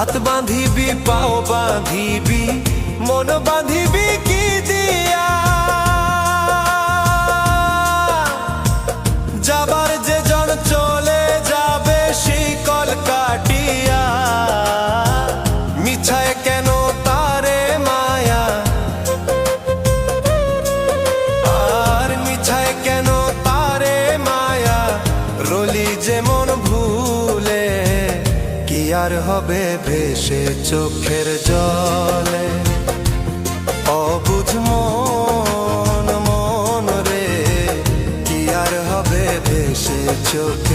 হাত বাঁধিবি পাও বাঁধিবি মন বাঁধিবি কি দিয়া যাবার যে জন চলে যাবে শিকল কাটিয়া মিছায় কেন তারে মায়া আর মিছায় কেন তারে মায়া রলি যেমন ভুলে কি আর হবে ভেসে চোখের জলে অবুঝ মন মন রে কি আর হবে ভেসে চোখে